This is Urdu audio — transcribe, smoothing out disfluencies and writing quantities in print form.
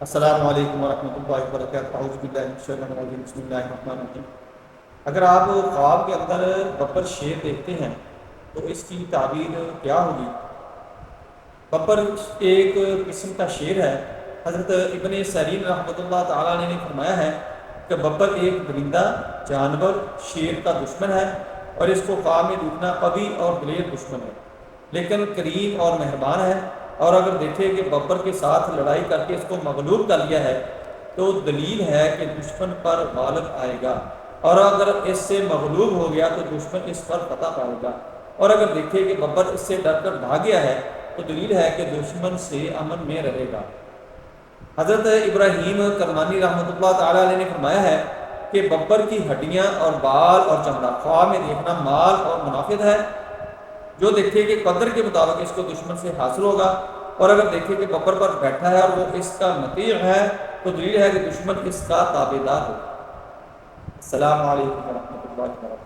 السلام علیکم ورحمۃ اللہ وبرکاتہ۔ اعوذ باللہ من الشیطان الرجیم، بسم اللہ الرحمن الرحیم۔ اگر آپ خواب کے اندر ببر شیر دیکھتے ہیں تو اس کی تعبیر کیا ہوگی؟ ببر ایک قسم کا شیر ہے۔ حضرت ابن سیرین رحمۃ اللہ تعالیٰ نے فرمایا ہے کہ ببر ایک درندہ جانور شیر کا دشمن ہے، اور اس کو خواب میں دیکھنا قوی اور دلیر دشمن ہے، لیکن کریم اور مہربان ہے۔ اور اگر دیکھے کہ ببر کے ساتھ لڑائی کر کے اس کو مغلوب کر لیا ہے تو دلیل ہے کہ دشمن پر غالب آئے گا، اور اگر اس سے مغلوب ہو گیا تو دشمن اس پر فتح پائے گا۔ اور اگر دیکھے کہ ببر اس سے ڈر کر بھاگ گیا ہے تو دلیل ہے کہ دشمن سے امن میں رہے گا۔ حضرت ابراہیم کرمانی رحمۃ اللہ تعالیٰ علیہ نے فرمایا ہے کہ ببر کی ہڈیاں اور بال اور چمڑا خواب میں دیکھنا مال اور منافع ہے۔ جو دیکھے کہ قدر کے مطابق اس کو دشمن سے حاصل ہوگا، اور اگر دیکھے کہ ببر پر بیٹھا ہے اور وہ اس کا مطیع ہے تو دلیل ہے کہ دشمن اس کا تابع دار ہوگا۔ السلام علیکم ورحمۃ اللہ وبرکاتہ۔